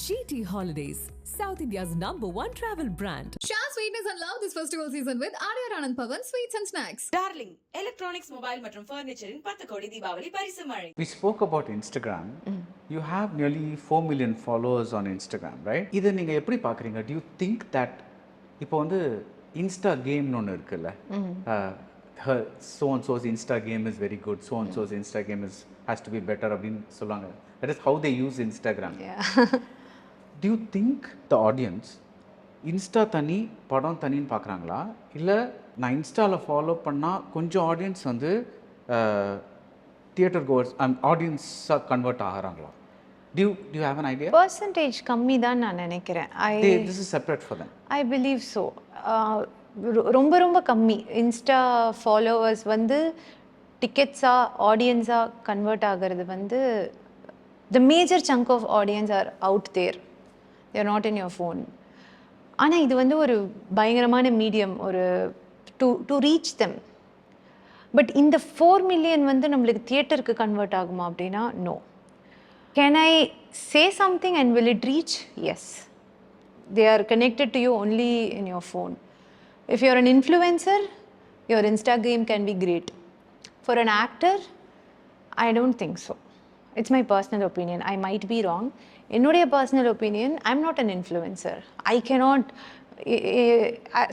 GT Holidays, South India's #1 travel brand. Share sweetness and love this festival season with Arya and Pavan Sweets and Snacks. Darling, electronics, mobile மற்றும் furniture in 10 கோடி தீபாவளி பரிசு மழை. We spoke about Instagram. You have nearly 4 million followers on Instagram, right? இதை நீங்கள் எப்படி பார்க்குறீங்க? Do you think that இப்போ வந்து இன்ஸ்டா கேம்னு ஒன்று இருக்குல்ல, so and so's Insta game is very good, so and so's Insta game has to be better அப்படின்னு சொல்லுவாங்க. That is how they use Instagram. Yeah. Do you think the audience Insta தனி படம் தனின்னு பார்க்குறாங்களா, இல்லை நான் இன்ஸ்டாவில் follow பண்ணால் கொஞ்சம் audience வந்து தியேட்டர் கோவர்ஸ் ஆடியன்ஸாக கன்வெர்ட் ஆகிறாங்களா? Do you have an idea? Percentage கம்மி தான் நான் நினைக்கிறேன். This is separate for them. I believe so. ரொம்ப ரொம்ப கம்மி. இன்ஸ்டா ஃபாலோவர்ஸ் வந்து டிக்கெட்ஸாக ஆடியன்ஸாக கன்வெர்ட் ஆகிறது வந்து the major chunk of audience are out there. They are not in your phone. ஆனால் இது வந்து ஒரு பயங்கரமான மீடியம் ஒரு டு ரீச் தெம். பட் இந்த 4 மில்லியன் வந்து நம்மளுக்கு தியேட்டருக்கு கன்வெர்ட் ஆகுமா அப்படின்னா no. Can I say something and will it reach? Yes. They are connected to you only in your phone. If you are an influencer, your Instagram can be great. For an actor, I don't think so. It's my personal opinion. I might be wrong. என்னுடைய personal opinion, I'm not an influencer. I cannot,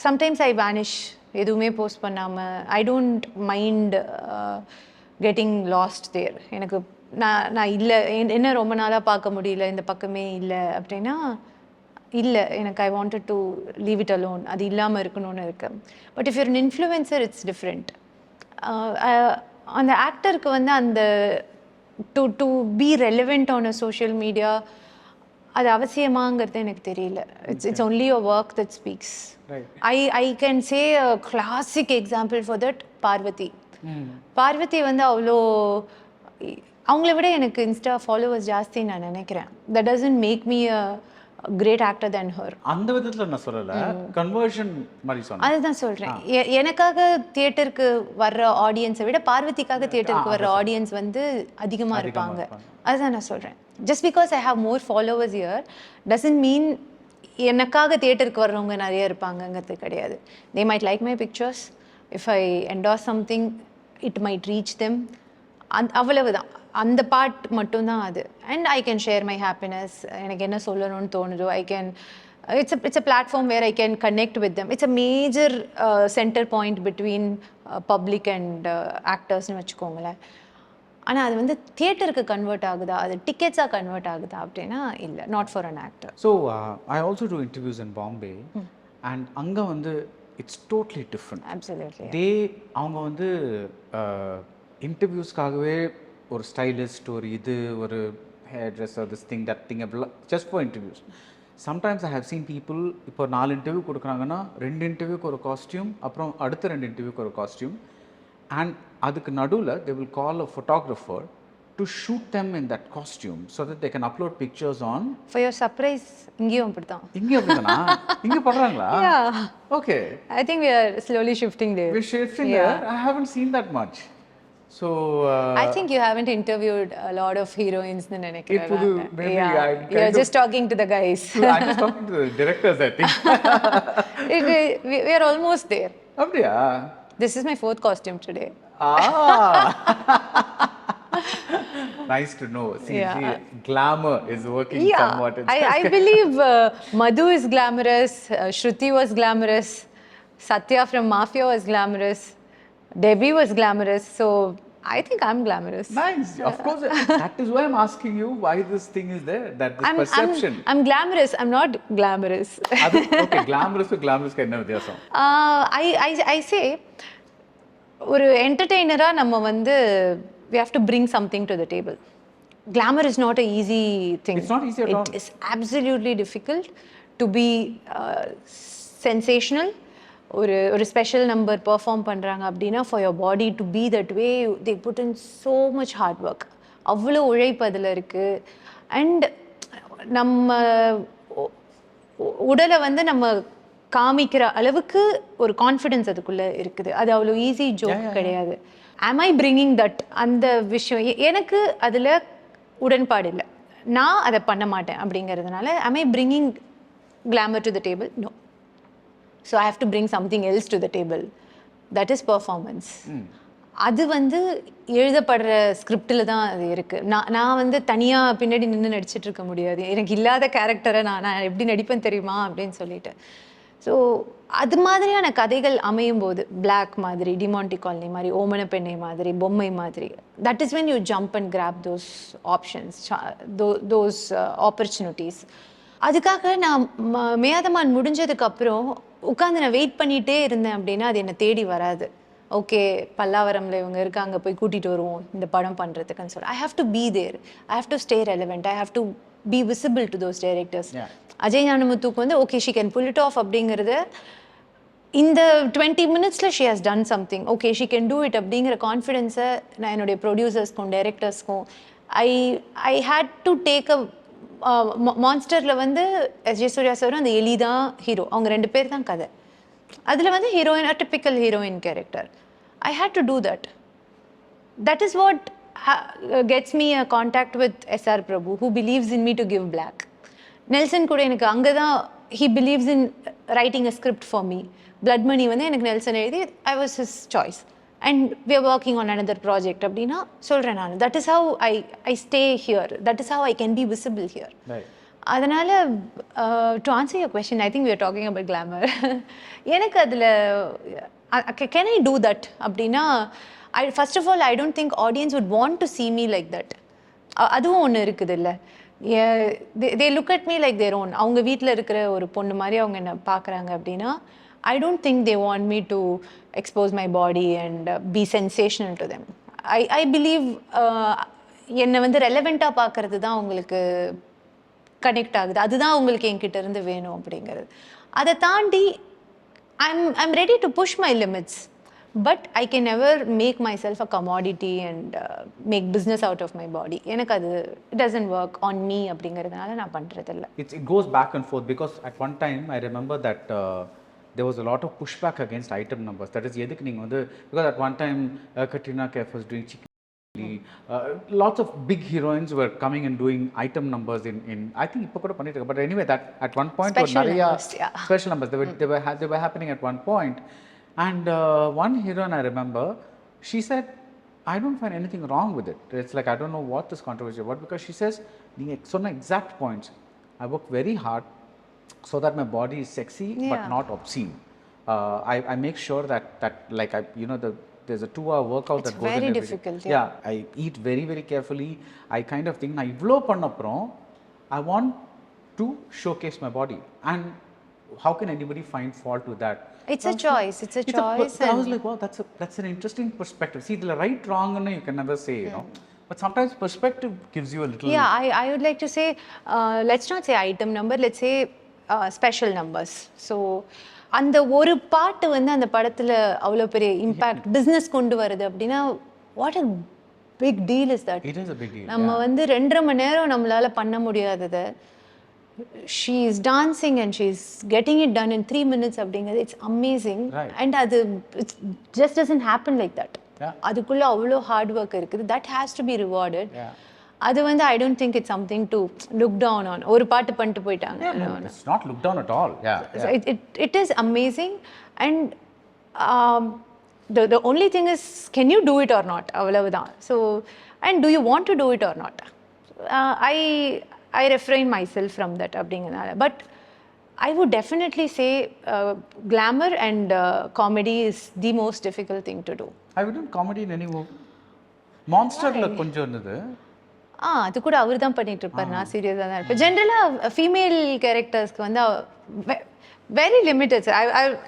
sometimes I vanish. எதுவுமே post பண்ணாமல், I don't mind getting lost there. எனக்கு நான் இல்லை, என்ன ரொம்ப நாளாக பார்க்க முடியல, இந்த பக்கமே இல்லை அப்படின்னா இல்லை, எனக்கு I wanted to leave it alone. அது இல்லாமல் இருக்கணும்னு இருக்கு. But if you're an influencer, it's different. அந்த ஆக்டருக்கு வந்து அந்த to be relevant on a social media, அது அவசியமாங்கிறது எனக்கு தெரியல. It's only your work that speaks. Right. I can say a classic example for that, Parvati வந்து அவ்வளோ அவங்கள விட எனக்கு இன்ஸ்டா ஃபாலோவர்ஸ் ஜாஸ்தி நான் நினைக்கிறேன். That doesn't make me a great actor than her. அந்த விதத்தில் நான் சொல்லலை, கன்வர்ஷன் மாதிரி சொன்னேன். அதுதான் சொல்கிறேன். எனக்காக தியேட்டருக்கு வர்ற ஆடியன்ஸை விட பார்வதிக்காக தியேட்டருக்கு வர்ற ஆடியன்ஸ் வந்து அதிகமாக இருப்பாங்க. அதுதான் நான் சொல்கிறேன். Just because I have more followers here doesn't mean எனக்காக தியேட்டருக்கு வர்றவங்க நிறைய இருப்பாங்கங்கிறது கிடையாது. They might like my pictures. If I endorse something, it might reach them. அவ்வளவுதான், அந்த பார்ட் மட்டும்தான் அது. And I can share my happiness. எனக்கு என்ன சொல்லணும்னு தோணுதோ I can. It's a platform where I can connect with them. It's a major centre point between public and ஆக்டர்ஸ்னு வச்சுக்கோங்களேன். ஆனால் அது வந்து தியேட்டருக்கு கன்வெர்ட் ஆகுதா, அது டிக்கெட்ஸாக கன்வெர்ட் ஆகுதா அப்படின்னா இல்லை, not for an actor. So I also do interviews in Bombay and அங்கே வந்து இட்ஸ் டோட்லி டிஃப்ரெண்ட். அப்சல்யூட்லி. அவங்க வந்து இன்டர்வியூஸ்க்காகவே ஒரு ஸ்டைலிஸ்ட், ஒரு இது, ஒரு hairdresser, this thing that thing, just for interviews. Sometimes I have seen people இப்போ 4 இன்டர்வியூ கொடுக்குறாங்கன்னா 2 இன்டர்வியூக்கு ஒரு காஸ்டியூம், அப்புறம் அடுத்த 2 இன்டர்வியூக்கு ஒரு காஸ்டியூம், அண்ட் அதுக்கு நடுவில் they will call a photographer to shoot them in that costume so that they can upload pictures on. For your surprise இங்கேயும் அப்படி தான். இங்கேயும் அப்படிதானா? இங்கே பண்ணுறாங்களா? Okay. I think we are slowly shifting there. We're shifting there. I haven't seen that much. So I think you haven't interviewed a lot of heroines in Nenekira. Maybe you're just talking to the guys. I'm just talking to the directors, I think. We are almost there. Abdiya. This is my 4th costume today. Nice to know. See, Glamour is working somewhat. I believe Madhu is glamorous, Shruti was glamorous, Satya from Mafia was glamorous, Debbie was glamorous, so I think I'm glamorous. Nice. Of course, that is why I'm asking you why this thing is there, that this perception. I'm glamorous, I'm not glamorous. Okay, glamorous to glamorous ka enna vyasam? I say ஒரு என்டர்டெய்னராக நம்ம வந்து we have to bring something to the table. Glamour is not an easy thing. It's not easy at all. It is absolutely difficult to be sensational. ஒரு special number perform பண்ணுறாங்க அப்படின்னா for your body to be that way they put in so much hard work. அவ்வளோ உழைப்பு அதில் இருக்குது. And நம்ம உடலை வந்து நம்ம காமிக்கிற அளவுக்கு ஒரு கான்ஃபிடென்ஸ் அதுக்குள்ளே இருக்குது. அது அவ்வளோ ஈஸி ஜோக் கிடையாது. am I bringing that அந்த விஷயம் எனக்கு அதில் உடன்பாடு இல்லை. நான் அதை பண்ண மாட்டேன் அப்படிங்கிறதுனால am I bringing glamour to the table? No. So I have to bring something else to the table. That is performance. அது வந்து எழுதப்படுற ஸ்கிரிப்டில் தான் அது இருக்குது. நான் வந்து தனியாக பின்னாடி நின்று நடிச்சிட்டு இருக்க முடியாது. எனக்கு இல்லாத கேரக்டரை நான் எப்படி நடிப்பேன் தெரியுமா அப்படின்னு சொல்லிட்டு. ஸோ அது மாதிரியான கதைகள் அமையும் போது பிளாக் மாதிரி, டிமாண்டி காலனி மாதிரி, ஓமன பெண்ணை மாதிரி, பொம்மை மாதிரி, that is when you jump and grab those options, those opportunities. அதுக்காக நான் மேதமான் முடிஞ்சதுக்கப்புறம் உட்காந்து நான் வெயிட் பண்ணிகிட்டே இருந்தேன் அப்படின்னா அது என்னை தேடி வராது. ஓகே, பல்லாவரம்ல இவங்க இருக்காங்க, போய் கூட்டிகிட்டு வருவோம் இந்த படம் பண்ணுறதுக்குன்னு சொல்லி. I have to be there, I have to stay relevant, I have to be visible to those directors. Ajay ஞானமுத்துக்கு வந்து okay she can pull it off அப்படிங்கிறது இந்த 20 மினிட்ஸில் she has done something, okay she can do it அப்படிங்கிற கான்ஃபிடென்ஸை நான் என்னுடைய ப்ரொடியூசர்ஸ்க்கும் டைரக்டர்ஸ்க்கும் I had to take a மான்ஸ்டரில் வந்து எஸ் ஜே சூர்யா சாரும் அந்த எலி தான் ஹீரோ, அவங்க 2 பேர் தான் கதை. அதில் வந்து heroine, a typical heroine character. I had to do that. That is what gets me a contact with SR Prabhu, who believes in me to give black. Nelson கூட எனக்கு அங்கே தான் he believes in writing a script for me. Blood money வந்து எனக்கு Nelson எழுதி, I was his choice and we are working on another project அப்படின்னா சொல்கிறேன் நான். That is how I stay here, that is how I can be visible here. அதனால் to answer your question, I think we are talking about glamour. எனக்கு அதில் can I do that அப்படின்னா first of all I don't think audience would want to see me like that. அதுவும் ஒன்று இருக்குது இல்லை, they look at me like their own. அவங்க வீட்டில் இருக்கிற ஒரு பொண்ணு மாதிரி அவங்க என்ன பார்க்குறாங்க அப்படின்னா I don't think they want me to expose my body and be sensational to them. I believe என்னை வந்து ரெலவெண்ட்டாக பார்க்கறது தான் அவங்களுக்கு கனெக்ட் ஆகுது, அதுதான் உங்களுக்கு என்கிட்ட இருந்து வேணும் அப்படிங்கிறது. அதை தாண்டி I'm ready to push my limits, but I can never make myself a commodity and make business out of my body. எனக்கு அது it doesn't work on me அப்படிங்கிறதுனால நான் பண்ணுறதில்ல. It goes back and forth because at one time I remember that there was a lot of pushback against item numbers. That is எதுக்கு நீங்கள் வந்து because at one time Katrina Kaif was doing chicken. Lots of big heroines were coming and doing item numbers in I think ipo kuda pannittu, but anyway that at one point special numbers they were happening at one point. And one heroine I remember, she said I don't find anything wrong with it. It's like I don't know what this controversy about, because she says the exact points, I work very hard so that my body is sexy but not obscene. I make sure that like I there's a 2-hour workout that goes in every day. It's very difficult. Yeah, I eat very very carefully. I kind of think na ivlo pannaprom I want to showcase my body, and how can anybody find fault with that? It's a choice. It's a choice. I was like, wow, that's an interesting perspective. See, the right wrong and you can never say, you know, but sometimes perspective gives you a little. Yeah, I would like to say, let's not say item number, let's say special numbers. So அந்த ஒரு பாட்டு வந்து அந்த படத்தில் அவ்வளோ பெரிய impact business கொண்டு வருது அப்படின்னா what a big deal is that. It is a big deal. நம்ம வந்து 2.5 மணி நேரம் நம்மளால பண்ண முடியாததை she is dancing and she is getting it done in 3 minutes அப்படிங்கிறது it's amazing. And அது it just doesn't happen like that. அதுக்குள்ள அவ்வளோ ஹார்ட் ஒர்க் இருக்குது, that has to be rewarded. அது வந்து I don't think it's something to look down on. ஒரு பாட்டு பண்ணிட்டு போயிட்டாங்க. It's not look down at all. So it is amazing, and the only thing is can you do it or not, அவ்வளவுதான். So and do you want to do it or not? I refrain myself from that அப்படிங்கிறதுனால. But I would definitely say glamour and comedy is the most difficult thing to do. I would do comedy in any movie. Monsterல கொஞ்சம் இருந்தது. அது கூட அவர் தான் பண்ணிட்டு இருப்பார், நான் சீரியஸாக தான் இருப்பேன். ஜென்ரலாக ஃபீமேல் கேரக்டர்ஸ்க்கு வந்து வெரி லிமிட்டட்.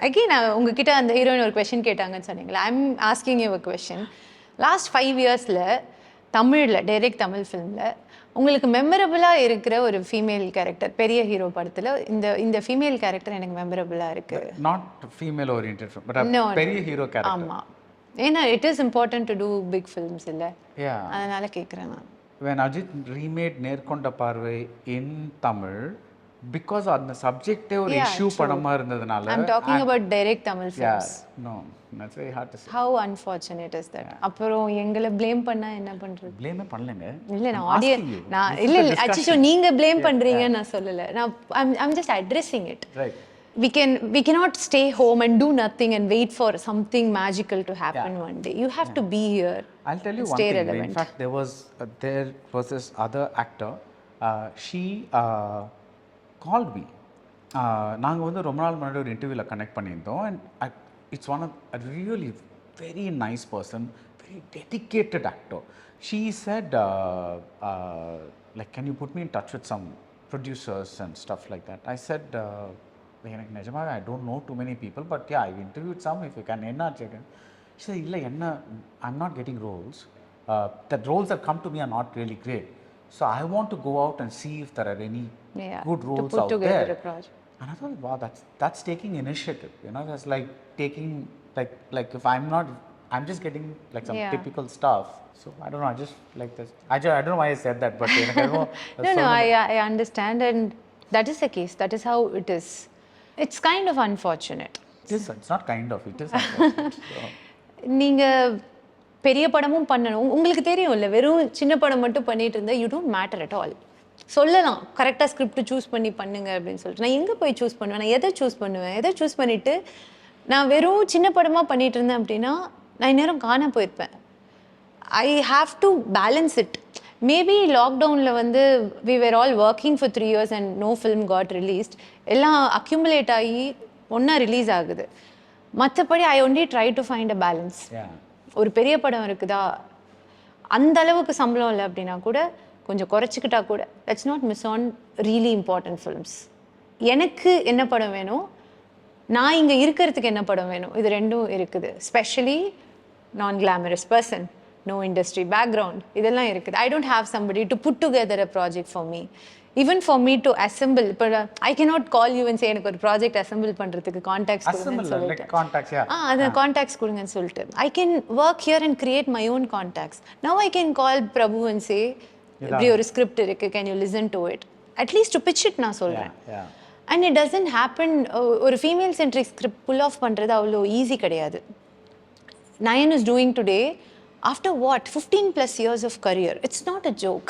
அகெயின் உங்ககிட்ட அந்த ஹீரோயின் ஒரு கொஷின் கேட்டாங்கன்னு சொன்னீங்களா, I am asking you a question. Last 5 இயர்ஸில் தமிழில் டைரக்ட் தமிழ் ஃபிலிமில் உங்களுக்கு மெமரபுளாக இருக்கிற ஒரு ஃபீமேல் கேரக்டர், பெரிய ஹீரோ படத்தில் இந்த ஃபீமேல் கேரக்டர் எனக்கு மெமரபுளாக இருக்குது. நாட் ஃபீமேல் ஓரியன்டட் பட் பெரிய ஹீரோ கேரக்டர். ஆமாம், ஏன்னா it is important to do big films இல்லை, அதனால் கேட்குறேன் நான். When Ajit remade நேர்கொண்ட பார்வை in Tamil, பிகாஸ் அந்த சப்ஜெக்டே ஒரு இஷ்யூ படமாக இருந்ததுனால I'm talking about direct Tamil films. No that's very hard to say. How unfortunate is that? அப்புறம் எங்களை ப்ளேம் பண்ணா என்ன பண்றது? ப்ளேமே பண்ணலங்க. இல்ல நான் இல்ல அச்சோ நீங்க ப்ளேம் பண்றீங்க நான் சொல்லல. நான் I'm just addressing it. Right. We cannot stay home and do nothing and wait for something magical to happen one day. You have to be here. I'll tell you one stay thing. relevant. In fact, there was this other actor. She called me. நாங்கள் வந்து ரொம்ப நாள் முன்னாடி ஒரு இன்டர்வியூவில் connect பண்ணியிருந்தோம். And it's one of a really very nice person, very dedicated actor. She said like can you put me in touch with some producers and stuff like that. I said எனக்கு நிஜமாக I don't know too many people but yeah I interviewed some if you can என்ன ஆச்சு. சரி இல்லை என்ன I am not getting roles. That roles that come to me are not really great. So I want to go out and see if there are any good roles out there. And I thought, wow, that's taking initiative. You know, that's like taking like if I'm just getting like some typical stuff. So I don't know. I just like this. I don't know why I said that, but I don't know. No, I understand, and that is the case. That is how it is. It's kind of unfortunate. It's not kind of. It is unfortunate. நீங்க பெரிய படமும் பண்ணணும், உங்களுக்கு தெரியும் இல்லை, வெறும் சின்ன படம் மட்டும் பண்ணிட்டு இருந்தால் you don't matter at all. சொல்லலாம் கரெக்டாக ஸ்கிரிப்ட் சூஸ் பண்ணி பண்ணுங்க அப்படின்னு சொல்லிட்டு. நான் எங்கே போய் சூஸ் பண்ணுவேன்? நான் எதை சூஸ் பண்ணிவிட்டு நான் வெறும் சின்ன படமாக பண்ணிகிட்டு இருந்தேன் அப்படின்னா நான் இந்நேரம் காண போயிருப்பேன். I have to balance it. Maybe லாக்டவுனில் வந்து we were all working for 3 years and no film got released. எல்லாம் அக்யூமுலேட் ஆகி ஒன்றா ரிலீஸ் ஆகுது. மற்றபடி I only try to find a balance. ஒரு பெரிய படம் இருக்குதா, அந்த அளவுக்கு சம்பளம் இல்லை அப்படின்னா கூட கொஞ்சம் குறைச்சிக்கிட்டா கூட let's not miss on really important films. எனக்கு என்ன படம் வேணும், நான் இங்கே இருக்கிறதுக்கு என்ன படம் வேணும், இது ரெண்டும் இருக்குது. ஸ்பெஷலி நான் glamorous person, no industry background, இதெல்லாம் இருக்குது. I don't have somebody to put together a project for me. Even for me to assemble, but I cannot call you and say எனக்கு ஒரு ப்ராஜெக்ட் அசெம்பிள் பண்ணுறதுக்கு contacts கொடுங்கன்னு சொல்லிட்டு அந்த contacts கொடுங்கன்னு சொல்லிட்டு I can work here and create my own contacts. Now I can call Prabhu and say இப்படி ஒரு ஸ்கிரிப்ட் இருக்கு, can you listen to it, at least to pitch it நான் சொல்கிறேன். And it doesn't happen. ஒரு female centric script pull off பண்ணுறது அவ்வளோ easy கிடையாது. Nayan is doing today after what 15+ years of career. It's not a joke.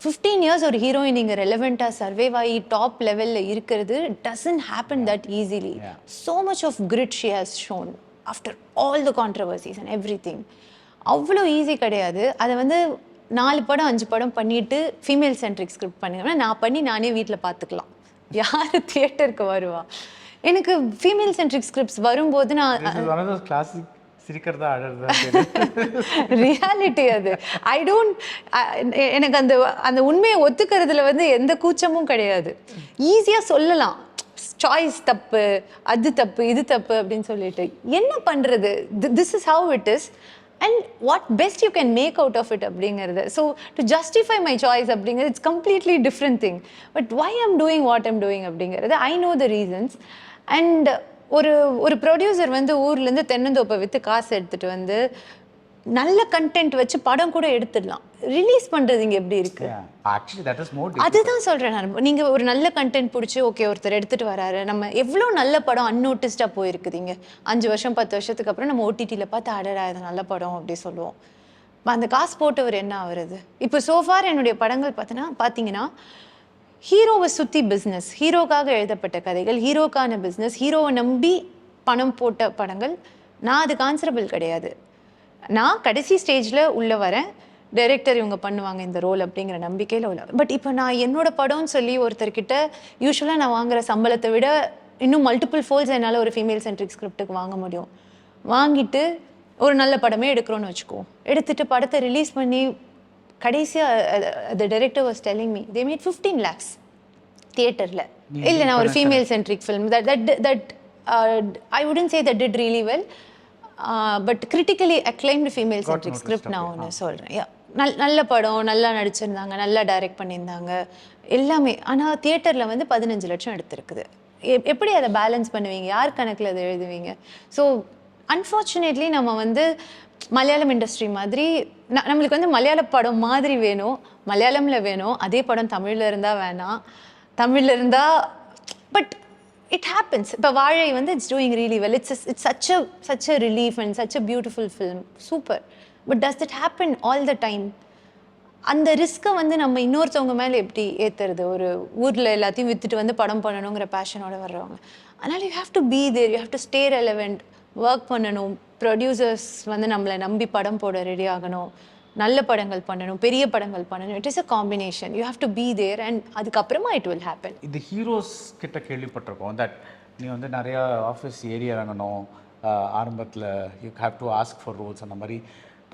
15 years ஒரு heroine இங்கே ரெலவெண்ட்டாக survive ஆகி top லெவலில் இருக்கிறது doesn't happen that easily. So much of grit she has shown after all the controversies and everything. அவ்வளோ easy கிடையாது. அதை வந்து 4 படம் 5 படம் பண்ணிட்டு ஃபீமேல் சென்ட்ரிக் ஸ்கிரிப்ட் பண்ணுங்கன்னா நான் பண்ணி நானே வீட்டில் பார்த்துக்கலாம். யார் தியேட்டருக்கு வருவா? எனக்கு ஃபீமேல் சென்ட்ரிக் ஸ்கிரிப்ட்ஸ் வரும்போது நான் கிளாசிக் சிரிக்கிறதா அழறதா ரியாலிட்டி அது. ஐ டோன்ட் எனக்கு அந்த அந்த உண்மையை ஒத்துக்கிறதுல வந்து எந்த கூச்சமும் கிடையாது. ஈஸியாக சொல்லலாம் சாய்ஸ் தப்பு, அது தப்பு, இது தப்பு அப்படின்னு சொல்லிட்டு என்ன பண்ணுறது, this is how it is and what best you can make out of it அப்படிங்கிறது. So to justify my choice அப்படிங்கிறது it's completely different thing. But why I'm doing what I'm doing அப்படிங்கிறது I know the reasons. And ஒரு producer வந்து ஊர்லேருந்து தென்னந்தோப்பை விற்று காசு எடுத்துகிட்டு வந்து நல்ல கண்டென்ட் வச்சு படம் கூட எடுத்துடலாம். ரிலீஸ் பண்ணுறது இங்கே எப்படி இருக்குது? அதுதான் சொல்கிறேன் நான். நீங்கள் ஒரு நல்ல கண்டென்ட் பிடிச்சி ஓகே ஒருத்தர் எடுத்துகிட்டு வராரு, நம்ம எவ்வளோ நல்ல படம் அன்நோட்டிஸ்டாக போயிருக்குதுங்க. 5 வருஷம் 10 வருஷத்துக்கு அப்புறம் நம்ம ஓடிடியில் பார்த்து அடடா இது நல்ல படம் அப்படி சொல்லுவோம். அந்த காசு போட்டவர் என்ன ஆகுறது? இப்போ சோஃபார் என்னுடைய படங்கள் பார்த்தீங்கன்னா ஹீரோவை சுற்றி பிஸ்னஸ், ஹீரோக்காக எழுதப்பட்ட கதைகள், ஹீரோக்கான பிஸ்னஸ், ஹீரோவை நம்பி பணம் போட்ட படங்கள். நான் அதுக்கு ஆன்சரபிள் கிடையாது. நான் கடைசி ஸ்டேஜில் உள்ளே வரேன், டைரக்டர் இவங்க பண்ணுவாங்க இந்த ரோல் அப்படிங்கிற நம்பிக்கையில் உள்ள. பட் இப்போ நான் என்னோட படம்னு சொல்லி ஒருத்தர்கிட்ட யூஸ்வலாக நான் வாங்குகிற சம்பளத்தை விட இன்னும் மல்டிபிள் ஃபோல்ஸ் என்னால் ஒரு ஃபீமேல் சென்ட்ரிக் ஸ்கிரிப்டுக்கு வாங்க முடியும். வாங்கிட்டு ஒரு நல்ல படமே எடுக்கிறோன்னு வச்சுக்கோ, எடுத்துகிட்டு படத்தை ரிலீஸ் பண்ணி கடைசியாக the director was telling me they made 15 lakhs தியேட்டரில். இல்லை நான் ஒரு female centric film that I wouldn't say that did really well, but critically acclaimed female centric script நான் ஒன்று சொல்கிறேன். நல்ல படம், நல்லா நடிச்சிருந்தாங்க, நல்லா டைரக்ட் பண்ணியிருந்தாங்க எல்லாமே. ஆனால் தியேட்டரில் வந்து 15 லட்சம் எடுத்திருக்குது. எப்படி அதை பேலன்ஸ் பண்ணுவீங்க? யார் கணக்கில் அதை எழுதுவீங்க? ஸோ அன்ஃபார்ச்சுனேட்லி நம்ம வந்து மலையாளம் இண்டஸ்ட்ரி மாதிரி நம்மளுக்கு வந்து மலையாள படம் மாதிரி வேணும், மலையாளமில் வேணும், அதே படம் தமிழில் இருந்தால் வேணாம், தமிழில் இருந்தால் பட் இட் ஹேப்பன்ஸ். இப்போ வாழை வந்து it's doing really well. It's such a relief and such a beautiful film, super. But does it happen all the time? அந்த ரிஸ்க்கை வந்து நம்ம இன்னொருத்தவங்க மேலே எப்படி ஏற்றுறது? ஒரு ஊரில் எல்லாத்தையும் விற்றுட்டு வந்து படம் பண்ணணுங்கிற பேஷனோட வர்றவங்க. அதனால் you have to be there, you have to stay relevant, work பண்ணணும். ப்ரொடியூசர்ஸ் வந்து நம்மளை நம்பி படம் போட ரெடி ஆகணும், நல்ல படங்கள் பண்ணணும், பெரிய படங்கள் பண்ணணும். It is a combination. You have to be there and அதுக்கப்புறமா இட் வில் ஹேப்பன். இது ஹீரோஸ் கிட்ட கேள்விப்பட்டிருக்கோம் தட் நீ வந்து நிறையா ஆஃபீஸ் ஏரியா இறங்கணும், ஆரம்பத்தில் you have to ask for roles அந்த மாதிரி.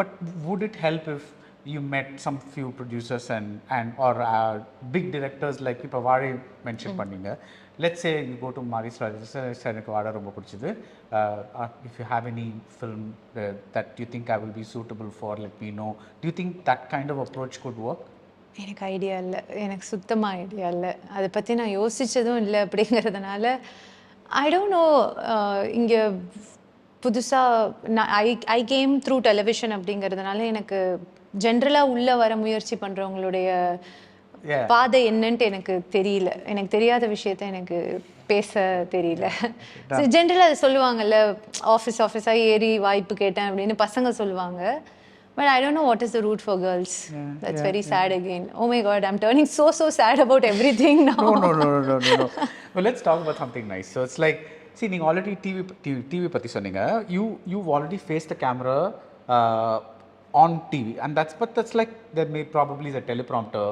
But would it help if you met some few producers and or big directors like இப்போ வாழை மென்ஷன் பண்ணீங்க. let's say you go to Maris Rajesh sir, எனக்கு வாழை ரொம்ப பிடிச்சது. if you have any film that you think I will be suitable for, let me know. Do you think that kind of approach could work? எனக்கு idea இல்லை, எனக்கு சுத்தமாக idea இல்லை. அதை பற்றி நான் யோசித்ததும் இல்லை. அப்படிங்கிறதுனால ஐ டோன்ட் நோ. இங்கே புதுசாக நான் ஐ கேம் த்ரூ டெலிவிஷன் அப்படிங்கிறதுனால எனக்கு ஜென்ரலாக உள்ளே வர முயற்சி பண்ணுறவங்களுடைய பாதை என்னன்ட்டு எனக்கு தெரியல. எனக்கு தெரியாத விஷயத்த எனக்கு பேச தெரியல. ஜென்ரலாக அதை சொல்லுவாங்கல்ல, ஆஃபீஸாக ஏறி வாய்ப்பு கேட்டேன் அப்படின்னு பசங்க சொல்லுவாங்க. But I don't know what is the route for girls. That's very sad again. Oh my God, I'm turning so sad about everything now. No. Well, let's talk about something nice. So it's like, see, நீங்க already TV பத்தி சொன்னீங்க. You've already faced the camera on TV, and that's like there may probably is a teleprompter.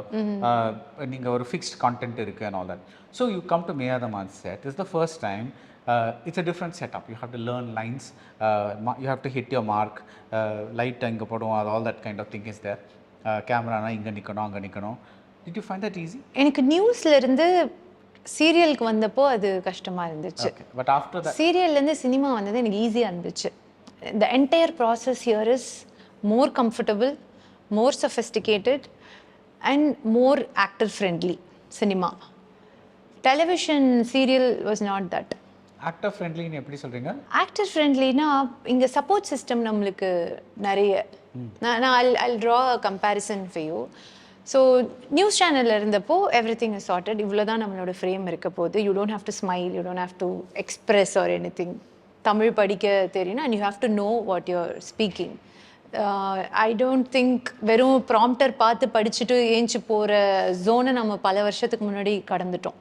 நீங்க ஒரு fixed content இருக்கு and all that. So you come to Meyadaman set. This is the first time. It's a different setup. You have to learn lines. You have to hit your mark. Light இங்க போடுவோம், all that kind of thing is there. கேமரானா இங்க நிக்கணும், அங்க நிக்கணும். Did you find that easy? எனக்கு நியூஸ்ல இருந்து சீரியலுக்கு வந்தப்போ அது கஷ்டமா இருந்துச்சு. But after that சீரியல்ல இருந்து சினிமா வந்தது எனக்கு ஈஸியா இருந்துச்சு. The entire process here is more comfortable, more sophisticated and more actor friendly cinema. Television serial was not that. actor friendly னு எப்படி சொல்றீங்க? Actor friendly னா இங்க support system நம்மளுக்கு நிறைய. நான் I'll draw a comparison for you. So news சேனல்ல இருந்தப்போ everything is sorted. இவ்வளவுதான் நம்மளோட ஃப்ரேம் இருக்க போகுது. You don't have to smile, you don't have to express or anything. Tamil படிக்க தெரியணும் and you have to know what you're speaking. I don't think வெறும் prompter பார்த்து படிச்சுட்டு ஏஞ்சி போகிற ஜோனை நம்ம பல வருஷத்துக்கு முன்னாடி கடந்துட்டோம்.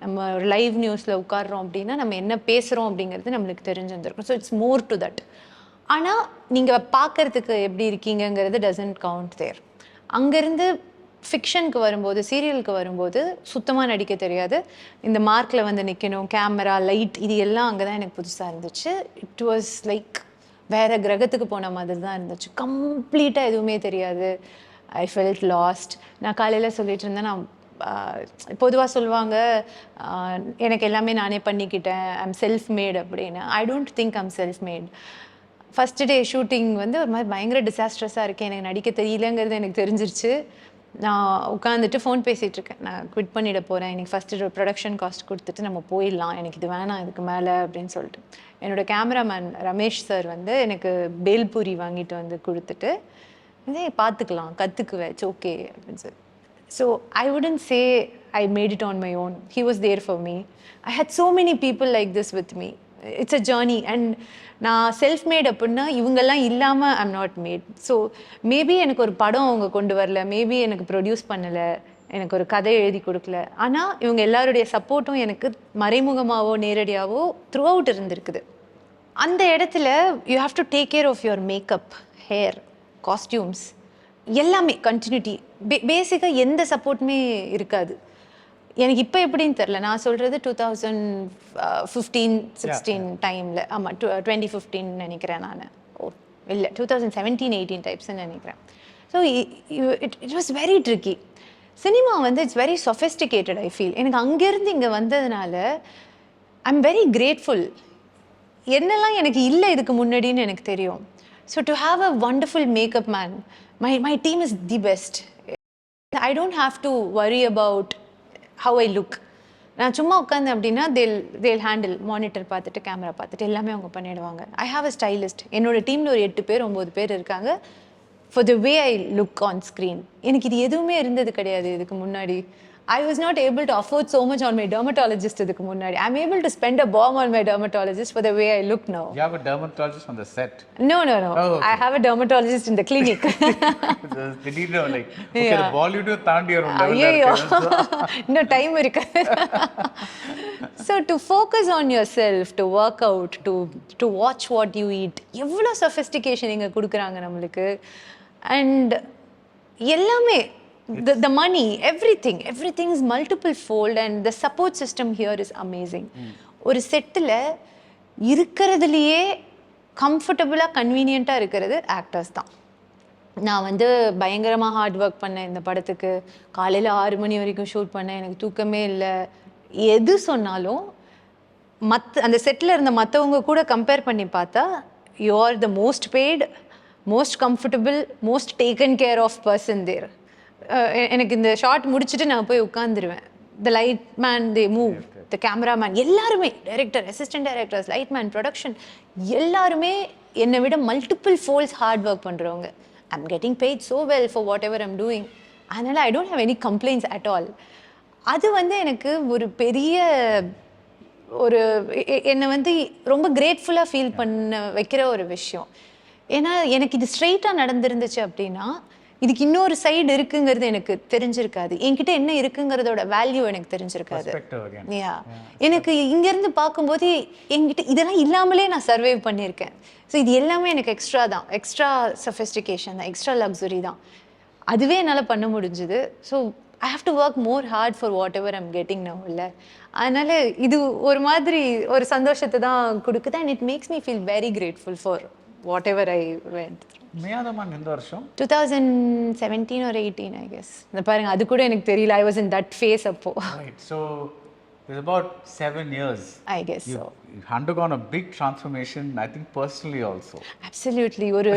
நம்ம லைவ் நியூஸில் உட்காடுறோம் அப்படின்னா நம்ம என்ன பேசுகிறோம் அப்படிங்கிறது நம்மளுக்கு தெரிஞ்சிருந்துருக்கும். So it's more to that. ஆனால் நீங்கள் பார்க்குறதுக்கு எப்படி இருக்கீங்கிறது டசன்ட் கவுண்ட் தேர். அங்கேருந்து ஃபிக்ஷனுக்கு வரும்போது, சீரியலுக்கு வரும்போது சுத்தமாக நடிக்க தெரியாது. இந்த மார்க்கில் வந்து நிற்கணும், கேமரா, லைட், இது எல்லாம் அங்கே தான் எனக்கு புதுசாக இருந்துச்சு. இட் வாஸ் லைக் வேறு கிரகத்துக்கு போன மாதிரி தான் இருந்துச்சு. கம்ப்ளீட்டாக எதுவுமே தெரியாது. I felt last. நான் காலையில் சொல்லிட்டு இருந்தேன், நான் பொதுவாக சொல்லுவாங்க எனக்கு எல்லாமே நானே பண்ணிக்கிட்டேன், ஐம் செல்ஃப் மேட் அப்படின்னு. ஐ don't think I'm self mat. First day shooting வந்து ஒரு மாதிரி பயங்கர டிசாஸ்ட்ரஸாக இருக்கேன், எனக்கு நடிக்க தெரியலங்கிறது எனக்கு தெரிஞ்சிருச்சு. நான் உட்காந்துட்டு ஃபோன் பேசிகிட்டு இருக்கேன், நான் குவிட் பண்ணிட போகிறேன், எனக்கு ஃபஸ்ட்டு ப்ரொடக்ஷன் காஸ்ட் கொடுத்துட்டு நம்ம போயிடலாம், எனக்கு இது வேணாம் இதுக்கு மேலே அப்படின்னு சொல்லிட்டு. என்னோடய கேமராமேன் ரமேஷ் சார் வந்து எனக்கு பேல்பூரி வாங்கிட்டு வந்து கொடுத்துட்டு, இதே பார்த்துக்கலாம், கற்றுக்குவேன், இட்ஸ் ஓகே அப்படின்னு சொல்லி. So I wouldn't say I made it on my own. He was there for me. I had so many people like this with me. It's a journey. And நான் செல்ஃப் மேட் அப்படின்னா இவங்கெல்லாம் இல்லாமல் I'm not made. So maybe எனக்கு ஒரு படம் அவங்க கொண்டு வரல, மேபி எனக்கு ப்ரொடியூஸ் பண்ணலை, எனக்கு ஒரு கதை எழுதி கொடுக்கல, ஆனால் இவங்க எல்லாருடைய சப்போர்ட்டும் எனக்கு மறைமுகமாகவோ நேரடியாகவோ த்ரூ அவுட் இருந்திருக்குது. அந்த இடத்துல you have to take care of your makeup, hair, costumes, எல்லாமே கண்டினியூட்டி. பேசிக்காக எந்த சப்போர்ட்டுமே இருக்காது. எனக்கு இப்போ எப்படின்னு தெரில. நான் சொல்கிறது 2015-16 டைமில். ஆமாம், 2015 நினைக்கிறேன் நான். ஓ இல்லை, 2017-18 டைப்ஸ்ன்னு நினைக்கிறேன். So it was very tricky. Cinema வந்து it's very sophisticated I feel. எனக்கு அங்கேருந்து இங்கே வந்ததுனால ஐ எம் வெரி கிரேட்ஃபுல். என்னெல்லாம் எனக்கு இல்லை இதுக்கு முன்னாடின்னு எனக்கு தெரியும். So to have a wonderful makeup man, my team is the best. I don't have to worry about how I look. நான் சும்மா உட்காந்து அப்படின்னா தேல் ஹேண்டில், மானிட்டர் பார்த்துட்டு, கேமரா பார்த்துட்டு எல்லாமே அவங்க பண்ணிடுவாங்க. I have a stylist. என்னோட டீமில் ஒரு 8 பேர் 9 பேர் இருக்காங்க. For the way I look on screen. எனக்கு இது எதுவுமே இருந்தது கிடையாது இதுக்கு முன்னாடி. I was not able to afford so much on my dermatologist இதுக்கு முன்னாடி. I'm able to spend a bomb on my dermatologist for the way I look now. You have a dermatologist on the set. No. Oh, okay. I have a dermatologist in the clinic. திடீர்னு like okay the Bollywood தாண்டி ஒரு லெவல்ல ஐயோ இருக்கு. இன்னும் time இருக்கு. So to focus on yourself, to work out, to watch what you eat, எவ்வளோ sophistication இங்க கொடுக்குறாங்க நம்மளுக்கு. And எல்லாமே the money, everything is multiple fold and the support system here is amazing. ஒரு செட்டில் இருக்கிறதுலையே கம்ஃபர்டபுளாக கன்வீனியண்ட்டாக இருக்கிறது ஆக்டர்ஸ் தான். நான் வந்து பயங்கரமாக ஹார்ட் ஒர்க் பண்ணேன் இந்த படத்துக்கு. காலையில் 6 மணி வரைக்கும் ஷூட் பண்ணேன், எனக்கு தூக்கமே இல்லை. எது சொன்னாலும் அந்த செட்டில் இருந்த மற்றவங்க கூட கம்பேர் பண்ணி பார்த்தா you are the most paid, most comfortable, most taken care of person there. எனக்கு இந்த ஷார்ட் முடிச்சுட்டு நான் போய் உட்காந்துருவேன். The light man they move, the cameraman, எல்லாருமே, director, assistant directors, light man, production, எல்லாருமே என்னை விட மல்டிபிள் ஃபோல்ஸ் ஹார்ட் ஒர்க் பண்ணுறவங்க. I'm getting paid so well for what ever I'm doing. அதனால் I don't have any complaints at all. அது வந்து எனக்கு ஒரு பெரிய ஒரு என்னை வந்து ரொம்ப கிரேட்ஃபுல்லாக ஃபீல் பண்ண வைக்கிற ஒரு விஷயம். ஏன்னா எனக்கு இது ஸ்ட்ரெயிட்டாக நடந்துருந்துச்சு அப்படின்னா இதுக்கு இன்னொரு சைடு இருக்குங்கிறது எனக்கு தெரிஞ்சிருக்காது. என்கிட்ட என்ன இருக்குங்கிறதோட வேல்யூ எனக்கு தெரிஞ்சிருக்காது. எனக்கு இங்கேருந்து பார்க்கும்போது என்கிட்ட இதெல்லாம் இல்லாமலே நான் சர்வைவ் பண்ணியிருக்கேன். ஸோ இது எல்லாமே எனக்கு எக்ஸ்ட்ரா தான், எக்ஸ்ட்ரா சஃபிஸ்டிகேஷன் தான், எக்ஸ்ட்ரா லக்ஸுரி தான். அதுவே என்னால் பண்ண முடிஞ்சுது. So I have to work more hard for what ever I'm getting now. இல்லை, அதனால இது ஒரு மாதிரி ஒரு சந்தோஷத்தை தான் கொடுக்குது. And it makes me feel very grateful for what ever I went. Meyaadha Maan எந்த வருஷம்? 2017 or 18 I guess. பாருங்க, அது கூட எனக்கு தெரியல. I was in that phase அப்போ. Right. So it's about 7 years. I guess so. You've undergone a big transformation, I think personally also. Absolutely. ஒரு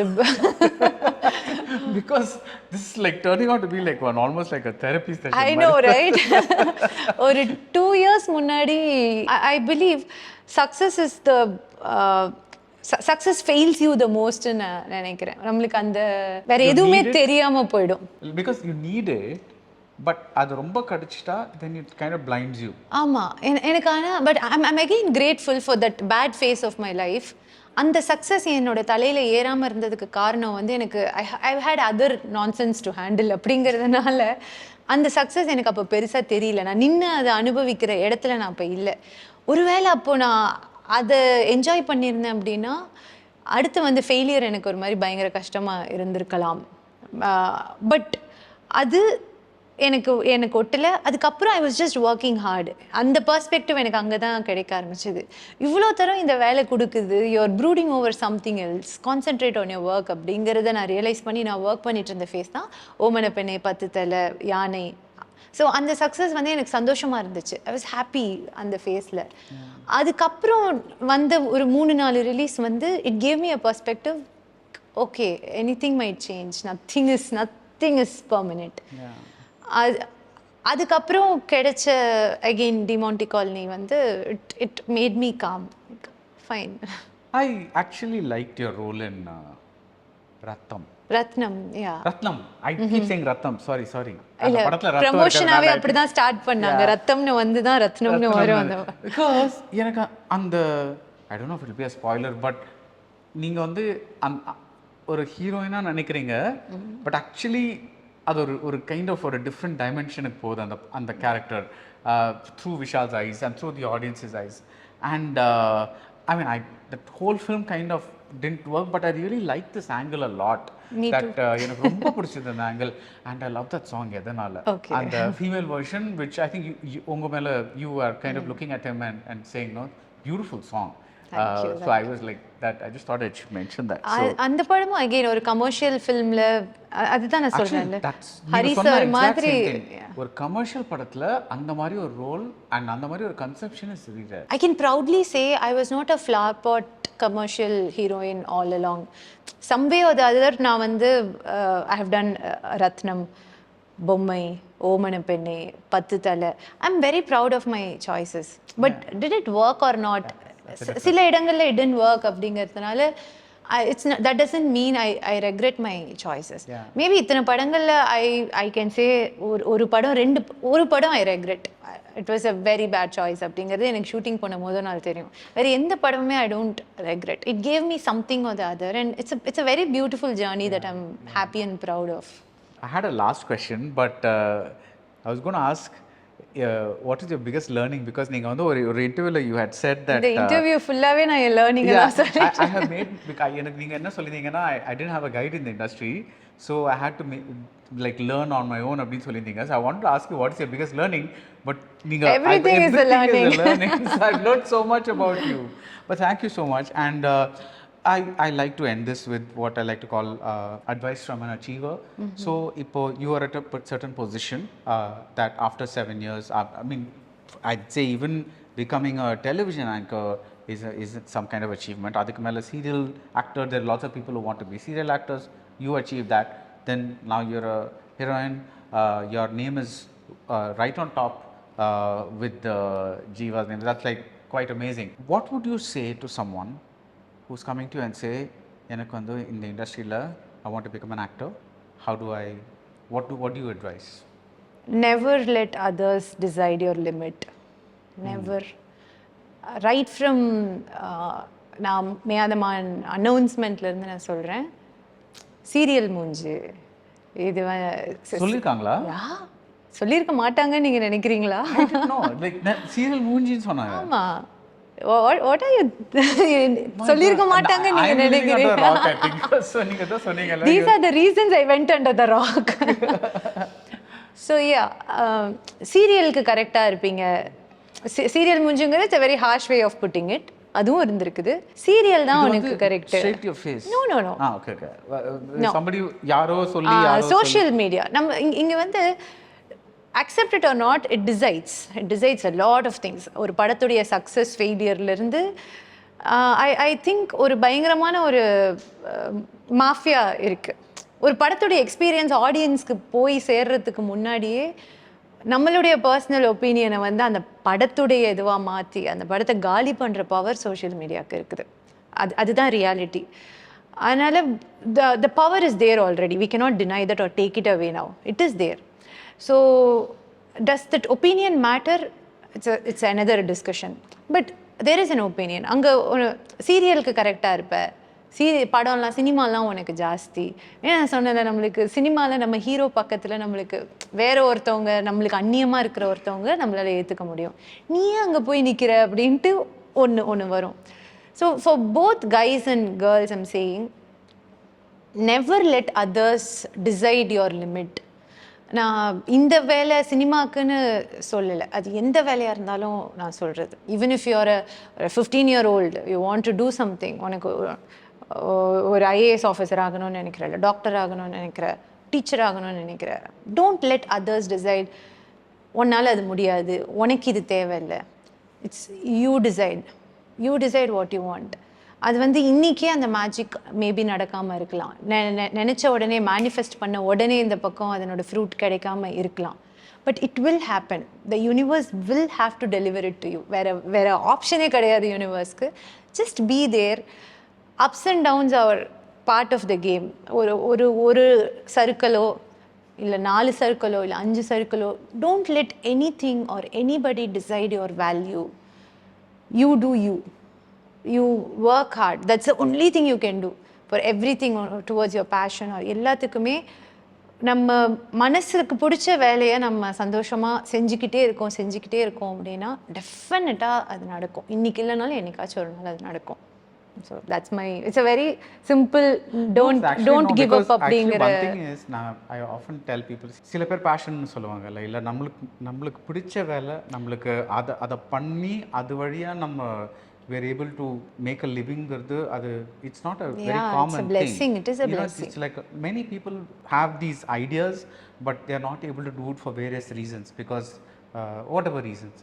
because this is like turning out to be like one almost like a therapy session. I know, right? ஒரு 2 years முன்னாடி I believe success is the success fails you the most ன்னு நினைக்கிறேன். நம்மளுக்கு அந்த வேற எதுவுமே தெரியாம போயிடும். Because you need it, but அது ரொம்ப கடிச்சிட்டா then it kind of blinds you. ஆமா, எனக்கு ஆனா but I'm again grateful for that bad phase of my life. அந்த சக்ஸஸ் என்னோட தலையில் ஏறாமல் இருந்ததுக்கு காரணம் வந்து எனக்கு I had other nonsense to handle அப்படிங்கிறதுனால அந்த சக்ஸஸ் எனக்கு அப்போ பெருசாக தெரியல. நான் நின்று அதை அனுபவிக்கிற இடத்துல நான் அப்போ இல்லை. ஒருவேளை அப்போது நான் அதை என்ஜாய் பண்ணியிருந்தேன் அப்படின்னா அடுத்து வந்து ஃபெயிலியர் எனக்கு ஒரு மாதிரி பயங்கர கஷ்டமாக இருந்திருக்கலாம். பட் அது எனக்கு ஒட்டலை. அதுக்கப்புறம் I was just working hard. அந்த பர்ஸ்பெக்டிவ் எனக்கு அங்கே தான் கிடைக்க ஆரம்பிச்சிது. இவ்வளோ தரம் இந்த வேலை கொடுக்குது, you're brooding over something else, concentrate on your work அப்படிங்கிறத நான் ரியலைஸ் பண்ணி நான் ஒர்க் பண்ணிட்டு இருந்த ஃபேஸ் தான் ஓமன பெண்ணை, 10 தலை, யானை. ஸோ அந்த சக்ஸஸ் வந்து எனக்கு சந்தோஷமாக இருந்துச்சு. ஐ வாஸ் ஹாப்பி அந்த ஃபேஸில். அதுக்கப்புறம் வந்த ஒரு 3-4 ரிலீஸ் வந்து it gave me a perspective. Okay, anything might change, nothing is permanent. அதுக்கப்புறம் கிடைச்ச அகெயின் டிமாண்டி காலனி வந்து it made me calm, fine. I actually liked your role in Rathnam. I keep saying Ratnam, sorry. இல்ல, ப்ரமோஷனாவே அப்படிதான் ஸ்டார்ட் பண்ணாங்க. ரத்தம்னு வந்து தான் ரத்னம்னு வரும். அந்த பிகாஸ் எனக்கு அந்த I don't know it will be a spoiler, but நீங்க வந்து ஒரு ஹீரோயினா நினைக்கிறீங்க, பட் ஆக்சுவலி அது ஒரு கைண்ட் ஆஃப் ஒரு டிஃப்ரெண்ட் டைமென்ஷனுக்கு போகுது அந்த character through Vishal's eyes and through the audiences eyes. And I mean, that whole film kind of didn't work, but I really liked this angle a lot. Me that too. எனக்கு ரொம்ப பிடிச்சது அந்த angle, and I love that song எதனால. Okay. And the female version, which I think உங்க மேல you are kind of looking at him and saying, no, beautiful song. So I was like that, I just thought I should mention that. அந்த படமும் again ஒரு commercial ஃபிலிம்ல, அதுதான் நான் சொல்றேன்ல, Hari sir மாதிரி ஒரு கமர்ஷியல் படத்துல அந்த மாதிரி ஒரு ரோல் அண்ட் அந்த மாதிரி ஒரு conception is very rare. I can proudly say I was not a flower pot commercial heroine all along. Some way or the other நான் வந்து I have done ரத்னம், பொம்மை, ஓமன பெண்ணே, 10 தலை. I'm very proud of my choices, but did it work or not? சில இடங்கள்ல it didn't work அப்படிங்கிறதுனால it's not, that doesn't mean I regret my choices. Yeah. Maybe இத்தனை படங்கள்ல I can say ஒரு படம் ஒரு படம் I regret. It was a very bad choice அப்படிங்கிறது எனக்கு ஷூட்டிங் போன முதல் நாள் தெரியும். வேறு எந்த படமுமே I don't regret. It gave me something or the other, and it's a very beautiful journey that I'm happy and proud of. I had a last question, but I was going to ask, what is your biggest learning? Because நீங்க வந்து ஒரு இன்டர்வியூல you had said that இந்த interview ஃபுல்லாவே நான் learning தான் சொல்றேன். I have made, எனக்கு நீங்க என்ன சொல்லிருந்தீங்கன்னா I didn't have a guide in the industry, so I had to like learn on my own அப்படின்னு சொல்லிருந்தீங்க. So I want to ask you, what is your biggest learning? But நீங்க everything is a learning. So I've learned so much about you. But thank you so much, and I like to end this with what I like to call advice from an achiever. So, you are at a certain position that after 7 years, I mean, I'd say even becoming a television anchor is some kind of achievement. Adhikku mela serial actor, there are lots of people who want to be serial actors. You achieved that. Then now you're a heroine. Your name is right on top with Jiva's name. That's like quite amazing. What would you say to someone who's coming to you and say, எனக்கு வந்து இந்த இண்டஸ்ட்ரியில் I want to become an actor, what do you advise? Never let others decide your limit. Never. Right from நான் மேதமான் அனௌன்ஸ்மெண்ட்லேருந்து நான் சொல்கிறேன், serial மூஞ்சி இது சொல்லியிருக்காங்களா? சொல்லியிருக்க மாட்டாங்கன்னு நீங்கள் நினைக்கிறீங்களா? சீரியல் மூஞ்சின்னு சொன்னாங்க. ஆமாம். What are you சொல்லியிருக்க மாட்டாங்க நீங்க நினைக்கிறீங்க? These are the reasons I went under the rock. So yeah, சீரியலுக்கு கரெக்டா இருப்பீங்க. சீரியல் மூஞ்சுங்கிறது it's a very harsh way of putting it. அதுவும் இருந்திருக்குது. சீரியல் தான் உனக்கு correct. Straight your face. No. Okay. Somebody யாரோ சொல்லி சோஷியல் மீடியா நம்ம இங்க வந்து accept it or not, it decides a lot of things. ஒரு படத்துடைய சக்ஸஸ் ஃபெயிலியர்லேருந்து ஐ திங்க் ஒரு பயங்கரமான ஒரு மாஃபியா இருக்குது. ஒரு படத்துடைய எக்ஸ்பீரியன்ஸ் ஆடியன்ஸ்க்கு போய் சேர்றதுக்கு முன்னாடியே நம்மளுடைய பர்சனல் ஒப்பீனியனை வந்து அந்த படத்துடைய இதுவாக மாற்றி அந்த படத்தை காலி பண்ணுற பவர் சோஷியல் மீடியாவுக்கு இருக்குது. அதுதான் ரியாலிட்டி. அதனால் the power is there already. We cannot deny that or take it away now. It is there. So, does that opinion matter? It's another discussion. But there is an opinion. அங்கே ஒரு சீரியலுக்கு கரெக்டாக இருப்ப, படம்லாம் சினிமாலாம் உனக்கு ஜாஸ்தி. ஏன்னா சொன்னல நம்மளுக்கு சினிமாவில் நம்ம ஹீரோ பக்கத்தில் நம்மளுக்கு வேற ஒருத்தவங்க நம்மளுக்கு அந்நியமாக இருக்கிற ஒருத்தவங்க நம்மளால் ஏற்றுக்க முடியும். நீயே அங்கே போய் நிற்கிற அப்படின்ட்டு ஒன்று வரும். So for both guys and girls I'm saying, never let others decide your limit. நான் இந்த வேலை சினிமாக்குன்னு சொல்லலை, அது எந்த வேலையாக இருந்தாலும் நான் சொல்கிறது. Even if you're a 15-year-old, you want to do something, உனக்கு ஒரு ஐஏஎஸ் ஆஃபீஸர் ஆகணும்னு நினைக்கிற, இல்லை டாக்டர் ஆகணும்னு நினைக்கிற, டீச்சர் ஆகணும்னு நினைக்கிற, டோன்ட் லெட் அதர்ஸ் டிசைட். உன்னால் அது முடியாது, உனக்கு இது தேவையில்லை. It's you decide what you want. அது வந்து இன்றைக்கே அந்த மேஜிக் மேபி நடக்காமல் இருக்கலாம். நினச்ச உடனே மேனிஃபெஸ்ட் பண்ண உடனே இந்த பக்கம் அதனோட ஃப்ரூட் கிடைக்காம இருக்கலாம். But it will happen. The universe will have to deliver it to you. வேறு ஆப்ஷனே கிடையாது யூனிவர்ஸ்க்கு. Just be there. Ups and downs are part of the game. ஒரு சர்க்கிளோ இல்லை 4 சர்க்கிளோ இல்லை 5 சர்க்கிளோ, don't let any thing or anybody decide your value. You do you. You work hard. That's the only thing you can do for everything towards your passion or எல்லாத்துக்குமே. நம்ம மனசுக்கு பிடிச்ச வேலையை நம்ம சந்தோஷமாக செஞ்சுக்கிட்டே இருக்கோம் அப்படின்னா டெஃபினட்டாக அது நடக்கும். இன்றைக்கி இல்லைனாலும் என்னைக்காச்சும் ஒரு நாள் அது நடக்கும். So that's it's a very simple, don't give up அப்படிங்கிற. One thing is, I often tell people, சில பேர் பேஷன்னு சொல்லுவாங்கல்ல, இல்லை நம்மளுக்கு பிடிச்ச வேலை நம்மளுக்கு அதை பண்ணி அது வழியாக நம்ம we're able to make a living. It's not a very common thing. It's a blessing. It is a blessing. It's like many people have these ideas, but they are not able to do it for various reasons, because whatever reasons,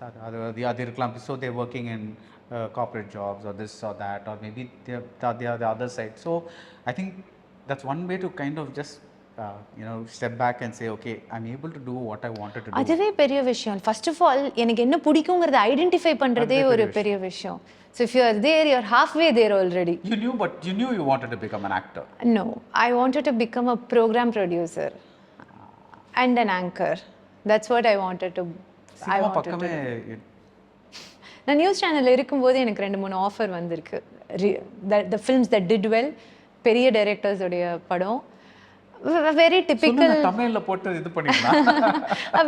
so they're working in corporate jobs or this or that, or maybe they are the other side. So I think that's one way to kind of just step back and say, okay, I'm able to do what I wanted to do. அதுவே பெரிய விஷயம். First of all எனக்கு என்ன பிடிக்குங்கிறத identify பண்ணுறதே ஒரு பெரிய விஷயம். So if you are there, you're halfway there already. You knew you wanted to become an actor. No, I wanted to become a program producer and an anchor. That's what I wanted to. Cinema பக்கமே நான் news சேனலில் இருக்கும்போது எனக்கு 2-3 offer வந்திருக்கு. The films that did well, பெரிய டைரக்டர்ஸோடைய படம். Very typical தமிழ்ல போட்டு இது பண்ணிக்கலாம்.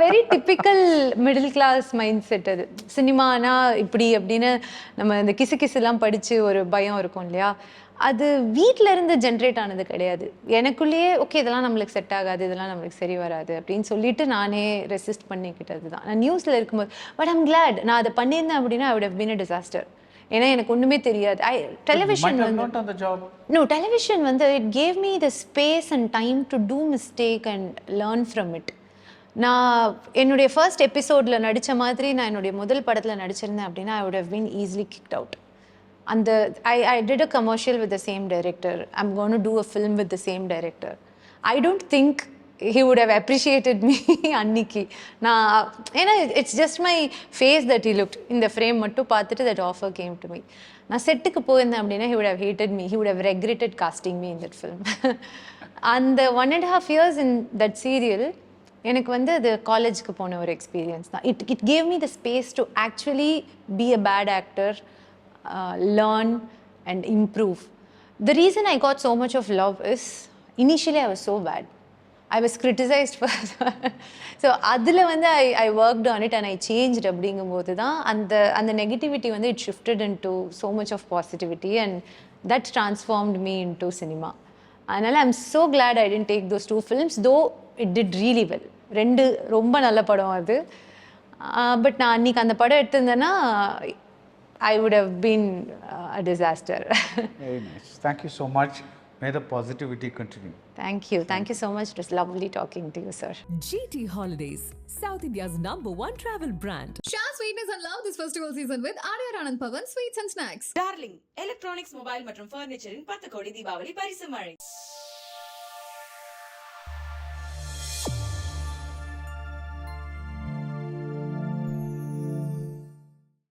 Very typical middle class mindset அது. சினிமானா இப்படி அப்படின்னு நம்ம இந்த கிசுலாம் படித்து ஒரு பயம் இருக்கும் இல்லையா, அது வீட்டில் இருந்து ஜென்ரேட் ஆனது கிடையாது. எனக்குள்ளேயே ஓகே இதெல்லாம் நம்மளுக்கு செட் ஆகாது, இதெல்லாம் நம்மளுக்கு சரி வராது அப்படின்னு சொல்லிட்டு நானே ரெசிஸ்ட் பண்ணிக்கிட்டது தான். நான் நியூஸில் இருக்கும்போது பட் ஐம் கிளாட் நான் அதை பண்ணியிருந்தேன் அப்படின்னா I would have been a disaster. ஏன்னா எனக்கு ஒன்றுமே தெரியாது. டெலிவிஷன் வந்து it gave me the space and time to do mistake and learn from it. நான் என்னுடைய ஃபர்ஸ்ட் எபிசோடில் நடித்த மாதிரி நான் என்னுடைய முதல் படத்தில் நடிச்சிருந்தேன் அப்படின்னா I would have been easily kicked out. And I did a commercial with the same director. I'm going to do a film with the same director. I don't think he would have appreciated me anniki. It's just my face that he looked in the frame mattu paathitu that offer came to me. Na set ku poirundha appadina he would have hated me. He would have regretted casting me in that film. And the 1.5 years in that serial எனக்கு வந்து அது காலேஜுக்கு போன ஒரு experience தான். It gave me the space to actually be a bad actor, learn and improve. The reason I got so much of love is initially I was so bad. I was criticized for that. So adula வந்து I worked on it and I changed அப்படிங்கும்போது தான் அந்த negativity வந்து it shifted into so much of positivity and that transformed me into cinema. அதனால I'm so glad I didn't take those 2 films, though it did really well. 2 ரொம்ப நல்ல படம் அது. But நான் அன்னைக்கு அந்த படம் எடுத்திருந்தேன்னா I would have been a disaster. Very nice. Thank you so much. May the positivity continue. Thank you. Thank you so much. It was lovely talking to you, sir. GT Holidays, South India's #1 travel brand. Share sweetness and love this festival season with Arya Rangan Pavan Sweets and Snacks. Darling electronics mobile மற்றும் ஃபர்னிச்சரின் 10 கோடி தீபாவளி பரிசு மழை.